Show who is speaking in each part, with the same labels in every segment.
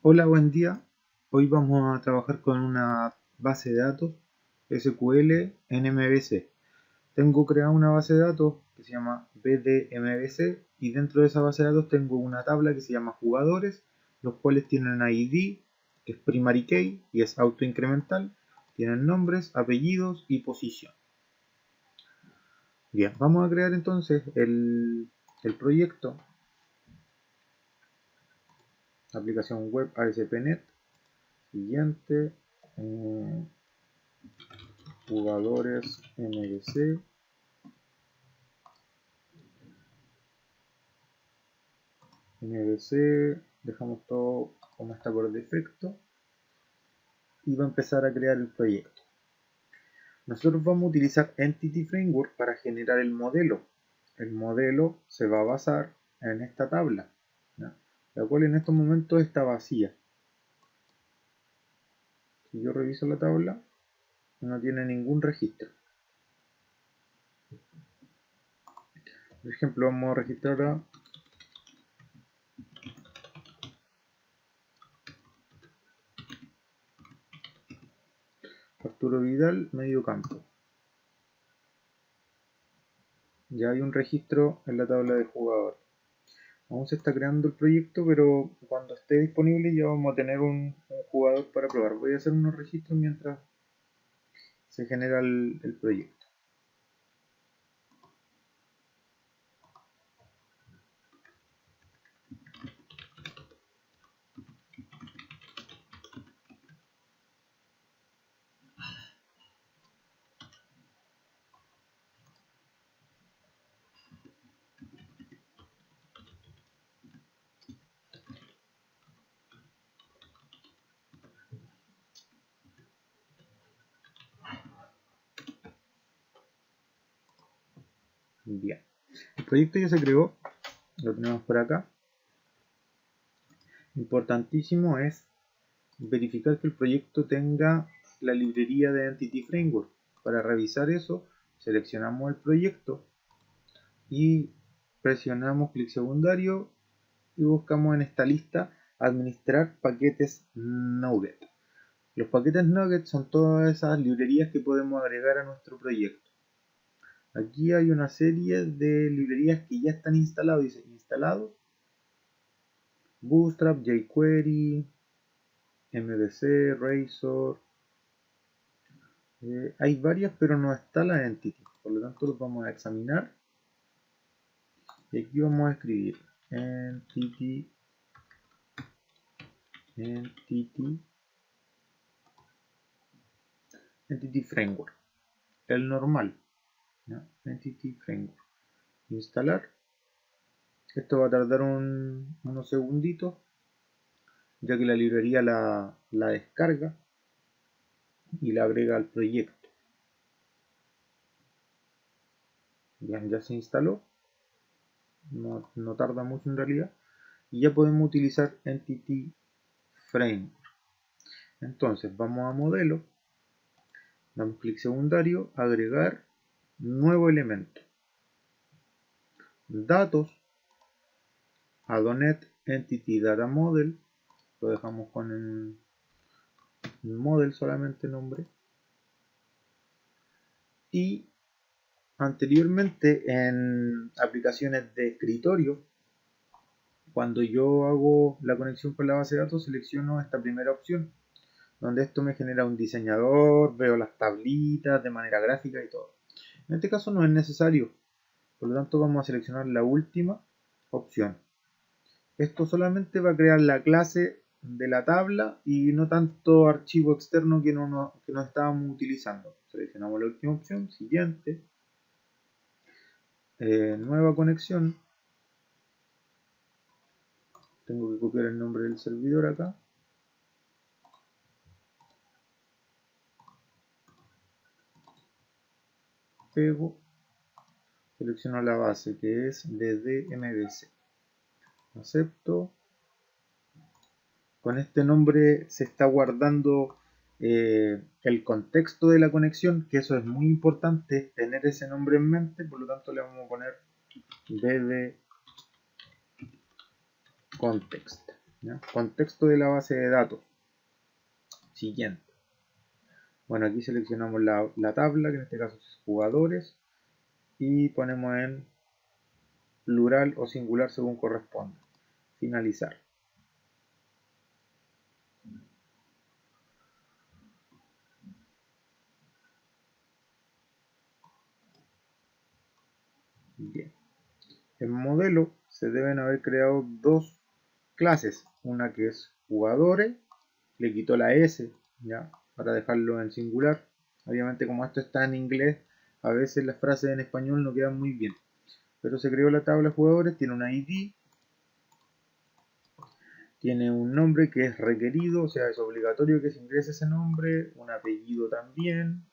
Speaker 1: Hola, buen día. Hoy vamos a trabajar con una base de datos SQL en MVC. Tengo creada una base de datos que se llama BDMVC y dentro de esa base de datos tengo una tabla que se llama jugadores, los cuales tienen ID, que es primary key y es autoincremental, tienen nombres, apellidos y posición. Bien, vamos a crear entonces el proyecto. Aplicación web ASP.NET. Siguiente. Jugadores MVC. MVC, dejamos todo como está por defecto y va a empezar a crear el proyecto. Nosotros vamos a utilizar Entity Framework para generar el modelo. El modelo se va a basar en esta tabla, ¿ya? La cual en estos momentos está vacía. Si yo reviso la tabla, no tiene ningún registro. Por ejemplo, vamos a registrar a Arturo Vidal, medio campo. Ya hay un registro en la tabla de jugador. Aún se está creando el proyecto, pero cuando esté disponible ya vamos a tener un jugador para probar. Voy a hacer unos registros mientras se genera el proyecto. Bien, el proyecto ya se creó, lo tenemos por acá. Importantísimo es verificar que el proyecto tenga la librería de Entity Framework. Para revisar eso, seleccionamos el proyecto y presionamos clic secundario y buscamos en esta lista administrar paquetes Nugget. Los paquetes Nugget son todas esas librerías que podemos agregar a nuestro proyecto. Aquí hay una serie de librerías que ya están instaladas, dice instalados, Bootstrap, jQuery, MVC, Razor. Hay varias, pero no está la Entity, por lo tanto los vamos a examinar. Y aquí vamos a escribir Entity Framework, el normal, ¿no? Entity Framework. Instalar. Esto va a tardar unos segunditos, ya que la librería la descarga y la agrega al proyecto. Bien, ya se instaló, no tarda mucho en realidad, y ya podemos utilizar Entity Framework. Entonces vamos a modelo, damos clic secundario, agregar nuevo elemento, datos, Adonet Entity Data Model, lo dejamos con el model solamente nombre, y anteriormente en aplicaciones de escritorio, cuando yo hago la conexión con la base de datos, selecciono esta primera opción, donde esto me genera un diseñador, veo las tablitas de manera gráfica y todo. En este caso no es necesario, por lo tanto vamos a seleccionar la última opción. Esto solamente va a crear la clase de la tabla y no tanto archivo externo que no estábamos utilizando. Seleccionamos la última opción, siguiente, nueva conexión. Tengo que copiar el nombre del servidor acá. Pego, selecciono la base que es BDMVC. Acepto. Con este nombre se está guardando el contexto de la conexión, que eso es muy importante, tener ese nombre en mente, por lo tanto le vamos a poner BD Context. ¿ya? Contexto de la base de datos. Siguiente. Bueno, aquí seleccionamos la tabla, que en este caso es jugadores, y ponemos en plural o singular según corresponda. Finalizar. Bien. En modelo se deben haber creado dos clases. Una que es jugadores, le quito la S, ya, para dejarlo en singular. Obviamente, como esto está en inglés, a veces las frases en español no quedan muy bien. Pero se creó la tabla de jugadores, tiene un ID, tiene un nombre que es requerido, o sea, es obligatorio que se ingrese ese nombre, un apellido también,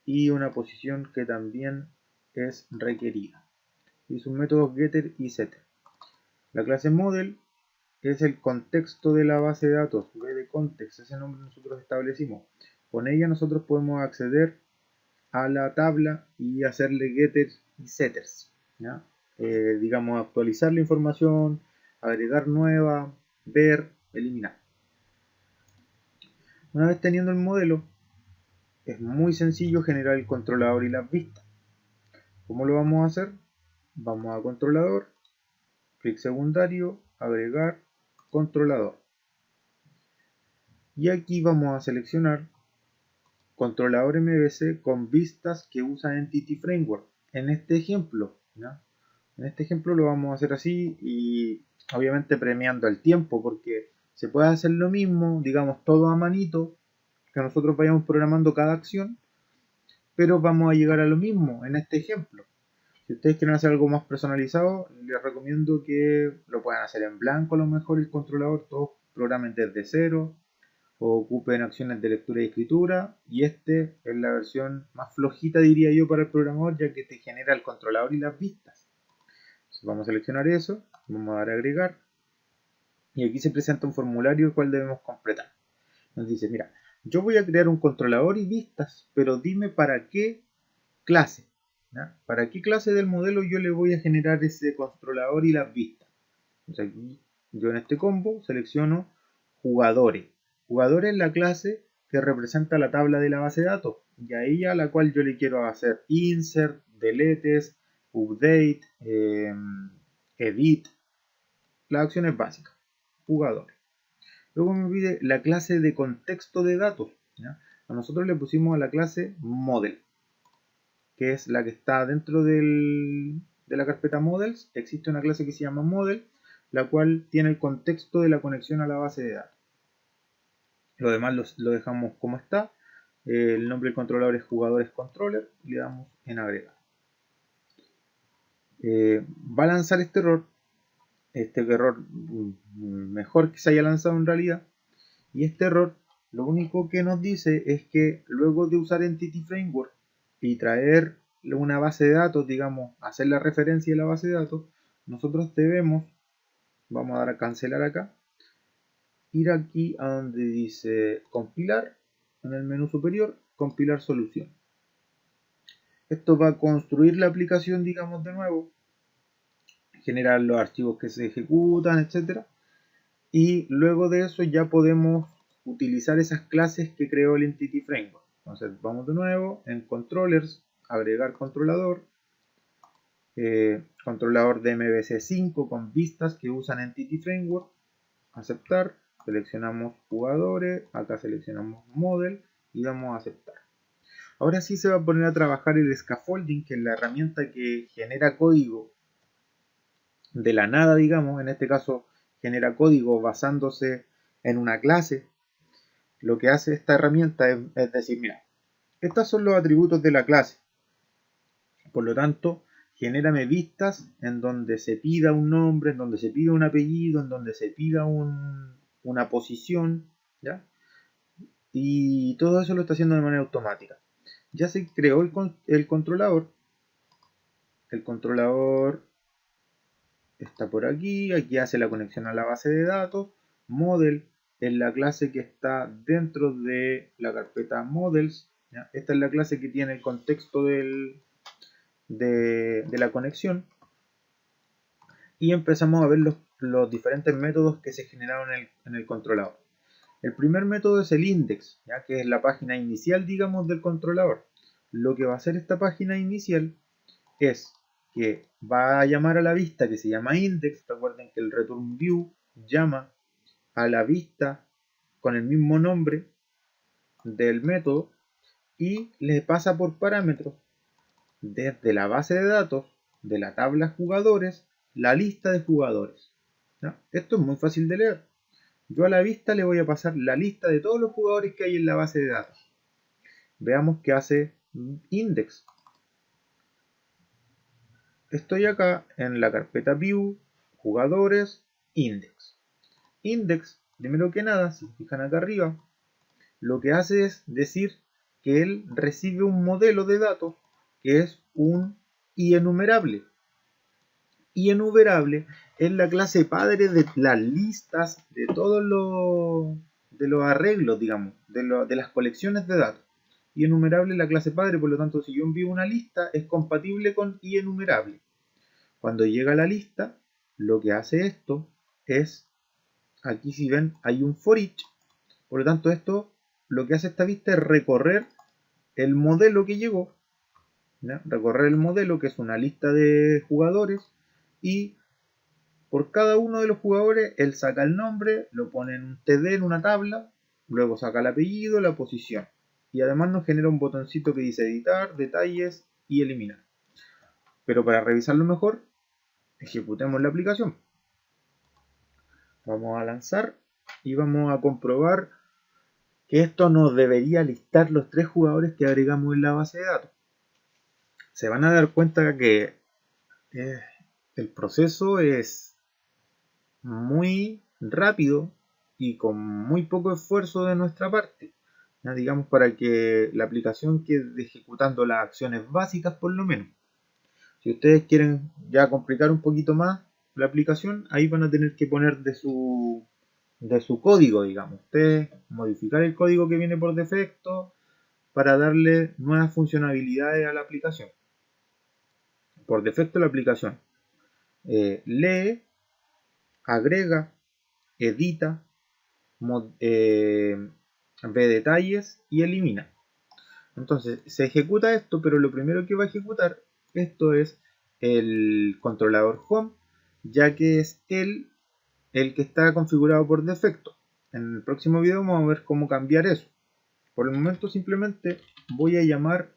Speaker 1: y una posición que también es requerida. Y sus métodos getter y setter. La clase model es el contexto de la base de datos, B de context, ese nombre nosotros establecimos. Con ella nosotros podemos acceder a la tabla y hacerle getters y setters, ¿ya? Digamos, actualizar la información, agregar nueva, ver, eliminar. Una vez teniendo el modelo, es muy sencillo generar el controlador y las vistas. ¿Cómo lo vamos a hacer? Vamos a controlador, clic secundario, agregar controlador. Y aquí vamos a seleccionar controlador MVC con vistas que usa Entity Framework. En este ejemplo, ¿ya? En este ejemplo lo vamos a hacer así y obviamente premiando el tiempo, porque se puede hacer lo mismo, digamos todo a manito, que nosotros vayamos programando cada acción, pero vamos a llegar a lo mismo en este ejemplo. Si ustedes quieren hacer algo más personalizado, les recomiendo que lo puedan hacer en blanco a lo mejor el controlador, todos programen desde cero, o ocupen acciones de lectura y escritura, y este es la versión más flojita diría yo para el programador, ya que te genera el controlador y las vistas. Entonces vamos a seleccionar eso, vamos a dar a agregar, y aquí se presenta un formulario el cual debemos completar. Nos dice, mira, yo voy a crear un controlador y vistas, pero dime para qué clase, ¿ya? ¿Para qué clase del modelo yo le voy a generar ese controlador y las vistas? Entonces aquí yo en este combo selecciono jugadores. Jugadores es la clase que representa la tabla de la base de datos, y a ella a la cual yo le quiero hacer insert, deletes, update, edit, las acciones básicas. Jugadores. Luego me pide la clase de contexto de datos, ¿ya? A nosotros le pusimos a la clase model, que es la que está dentro de la carpeta models. Existe una clase que se llama model, la cual tiene el contexto de la conexión a la base de datos. Lo demás lo dejamos como está. El nombre del controlador es jugadores controller y le damos en agregar. Va a lanzar este error mejor que se haya lanzado en realidad, y este error lo único que nos dice es que luego de usar Entity Framework y traer una base de datos, digamos, hacer la referencia de la base de datos, nosotros debemos, vamos a dar a cancelar acá, ir aquí a donde dice compilar, en el menú superior, compilar solución. Esto va a construir la aplicación, digamos, de nuevo, generar los archivos que se ejecutan, etc. Y luego de eso ya podemos utilizar esas clases que creó el Entity Framework. Entonces vamos de nuevo en Controllers, agregar controlador, controlador de MVC5 con vistas que usan Entity Framework, aceptar, seleccionamos jugadores, acá seleccionamos model y damos a aceptar. Ahora sí se va a poner a trabajar el scaffolding, que es la herramienta que genera código de la nada, digamos, en este caso genera código basándose en una clase. Lo que hace esta herramienta es decir, mira, estos son los atributos de la clase, por lo tanto, genérame vistas en donde se pida un nombre, en donde se pida un apellido, en donde se pida una posición, ¿ya? Y todo eso lo está haciendo de manera automática. Ya se creó el controlador. El controlador está por aquí. Aquí hace la conexión a la base de datos. Model es la clase que está dentro de la carpeta models, ¿ya? Esta es la clase que tiene el contexto de la conexión. Y empezamos a ver los diferentes métodos que se generaron en el controlador. El primer método es el index, ¿ya? Que es la página inicial, digamos, del controlador. Lo que va a hacer esta página inicial es que va a llamar a la vista que se llama index. Recuerden que el return view llama a la vista con el mismo nombre del método y le pasa por parámetros desde la base de datos de la tabla jugadores la lista de jugadores, ¿no? Esto es muy fácil de leer. Yo a la vista le voy a pasar la lista de todos los jugadores que hay en la base de datos. Veamos qué hace index. Estoy acá en la carpeta view, jugadores, index. Index, primero que nada, si se fijan acá arriba, lo que hace es decir que él recibe un modelo de datos que es un IEnumerable. IEnumerable es la clase padre de las listas de todos los arreglos, digamos, de las colecciones de datos. IEnumerable es la clase padre, por lo tanto, si yo envío una lista, es compatible con IEnumerable. Cuando llega a la lista, lo que hace esto es, aquí si ven, hay un for each, por lo tanto, esto, lo que hace esta vista es recorrer el modelo que llegó, ¿ya? Recorrer el modelo, que es una lista de jugadores, y por cada uno de los jugadores, él saca el nombre, lo pone en un TD, en una tabla, luego saca el apellido, la posición. Y además nos genera un botoncito que dice editar, detalles y eliminar. Pero para revisarlo mejor, ejecutemos la aplicación. Vamos a lanzar y vamos a comprobar que esto nos debería listar los 3 jugadores que agregamos en la base de datos. Se van a dar cuenta que el proceso es muy rápido y con muy poco esfuerzo de nuestra parte, ¿ya? Digamos, para que la aplicación quede ejecutando las acciones básicas por lo menos. Si ustedes quieren ya complicar un poquito más la aplicación, ahí van a tener que poner de su código, digamos. Ustedes modificar el código que viene por defecto para darle nuevas funcionalidades a la aplicación. Por defecto la aplicación lee, agrega, edita, ve detalles y elimina. Entonces se ejecuta esto, pero lo primero que va a ejecutar esto es el controlador home, ya que es el que está configurado por defecto. En el próximo video vamos a ver cómo cambiar eso. Por el momento simplemente voy a llamar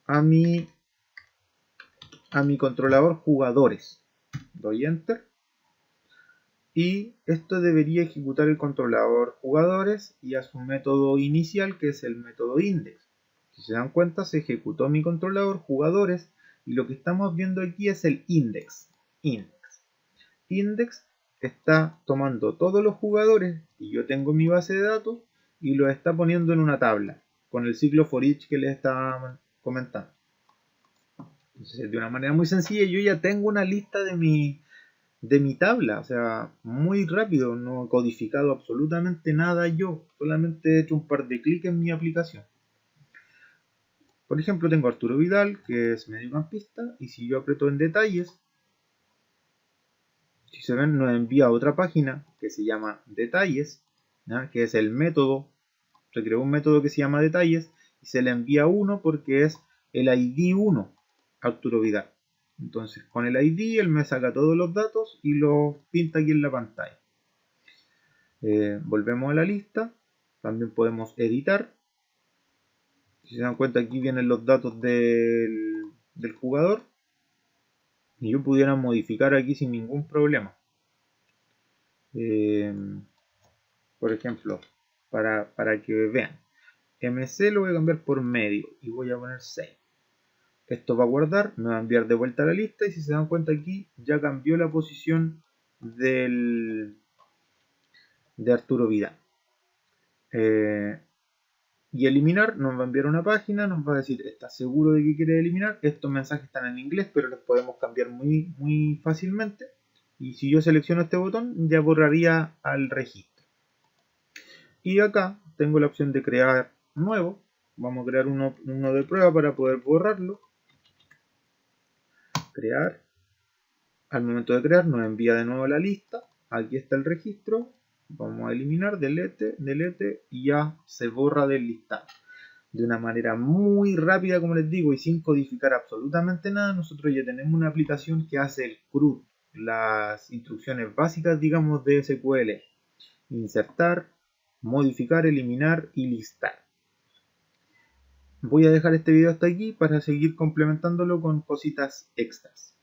Speaker 1: a mi controlador jugadores. Doy enter. Y esto debería ejecutar el controlador jugadores y a su método inicial, que es el método index. Si se dan cuenta, se ejecutó mi controlador jugadores y lo que estamos viendo aquí es el index. Index está tomando todos los jugadores y yo tengo mi base de datos y los está poniendo en una tabla con el ciclo for each que les estaba comentando. Entonces, de una manera muy sencilla, yo ya tengo una lista de mi tabla, o sea, muy rápido, no he codificado absolutamente nada yo, solamente he hecho un par de clics en mi aplicación. Por ejemplo, tengo a Arturo Vidal, que es mediocampista, y si yo aprieto en detalles, si se ven, nos envía a otra página que se llama detalles, ¿ya? Que es el método, se creó un método que se llama detalles, y se le envía 1 porque es el ID 1, Arturo Vidal. Entonces con el ID él me saca todos los datos y los pinta aquí en la pantalla. Volvemos a la lista. También podemos editar. Si se dan cuenta, aquí vienen los datos del jugador. Y yo pudiera modificar aquí sin ningún problema. Por ejemplo, para que vean. MC lo voy a cambiar por medio y voy a poner 6. Esto va a guardar, me va a enviar de vuelta a la lista y si se dan cuenta aquí ya cambió la posición de Arturo Vidal. Y eliminar nos va a enviar una página, nos va a decir, ¿estás seguro de que quieres eliminar? Estos mensajes están en inglés, pero los podemos cambiar muy, muy fácilmente. Y si yo selecciono este botón, ya borraría al registro. Y acá tengo la opción de crear nuevo. Vamos a crear uno de prueba para poder borrarlo. Crear. al momento de crear nos envía de nuevo la lista. Aquí está el registro. Vamos a eliminar, delete, delete y ya se borra del listado. De una manera muy rápida, como les digo, y sin codificar absolutamente nada, nosotros ya tenemos una aplicación que hace el CRUD, las instrucciones básicas, digamos, de SQL. Insertar, modificar, eliminar y listar. Voy a dejar este video hasta aquí para seguir complementándolo con cositas extras.